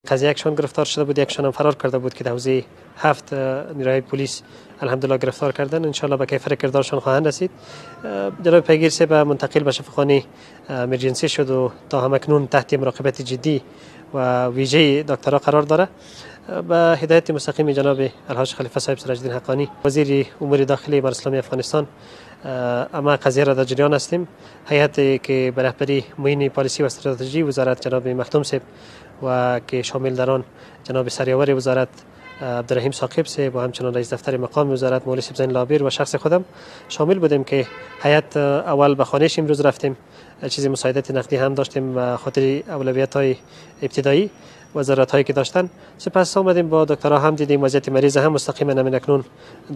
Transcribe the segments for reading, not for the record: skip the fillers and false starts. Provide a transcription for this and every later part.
قضیه یکشان گرفتار شده بود، یکشان هم فرار کرده بود که در حوزه 7 نیروهای پلیس الحمدلله گرفتار کردن. ان شاء الله به کیفر کردارشان خواهند رسید. جناب پیگیر صاحب منتقل به شفاخانه امرجنسی شد و تا همکنون تحت مراقبت جدی و ویژه دکترها قرار داره. با هدایت مستقیم جناب الحاج خلیفه صاحب سراج الدین حقانی وزیر امور داخلی امارت اسلامی افغانستان اما قضیه را در جریان هستیم. هیئتی که به رهبری معین پالیسی و استراتژی وزارت جناب مختوم صاحب و که شامل در آن جناب سریاور وزارت عبدالرحیم ثاقب صاحب و همچنان رئیس دفتر مقام وزارت مولوی صاحب زین لابیر و شخص خودم شامل بودیم که هیئت اول به خانه‌اش امروز رفتیم، چیزی مساعدت نقدی هم داشتیم و خاطر اولویت‌های ابتدایی وزارت‌هایی که داشتن. سپس آمدیم با دکترها هم دیدیم وضعیت مریض هم مستقیما همین اکنون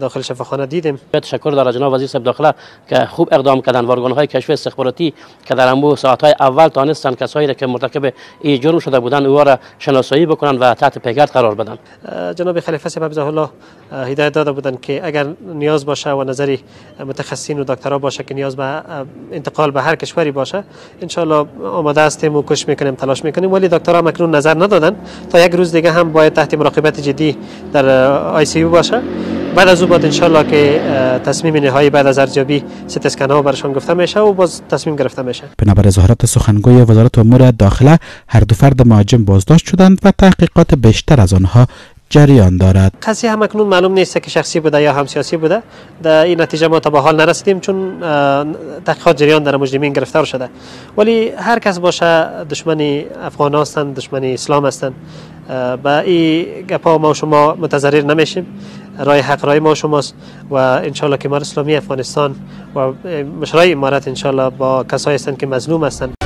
داخل شفاخانه دیدیم. تشکر داره جناب وزیر صاحب داخله که خوب اقدام کردن و ارگان‌های کشف استخباراتی که در امو ساعت‌های اول تانستن کسایی را که مرتکب این جرم شده بودند او را شناسایی بکنن و تحت پیگرد قرار بدن. جناب خلیفه صاحب حفظه الله هدایت داده بودند که اگر نیاز باشه و نظری متخصصین و دکترها باشه که نیاز به انتقال به هر کشوری باشه ان شاء الله آماده هستیم و کوشش میکنیم تلاش میکنیم، ولی دکترها مکنون نظر ندادن تا یک روز دیگه هم باید تحت مراقبت جدی در آی سی یو باشه. بعد از او بعد ان شاء الله که تصمیم نهایی بعد از ارزیابی ست اسکن ها برشان گفته میشه و باز تصمیم گرفته میشه. بنابر اظهارات سخنگوی وزارت امور داخله هر دو فرد مهاجم بازداشت شدند و تحقیقات بیشتر از آنها جریان دارد. قضیه هم اکنون معلوم نیست که شخصی بوده یا هم سیاسی بوده. در این نتیجه ما تا به حال نرسیدیم چون تحقیقات جریان در مجرمین گرفتار شده، ولی هر کس باشه دشمن افغان هستند، دشمن اسلام هستند. با این گپا ما و شما متضرر نمیشیم. رای حق رای ما و شماست و ان شاء الله که امارت اسلامی افغانستان و مشرای امارت ان شاء الله با کسایی هستند که مظلوم هستند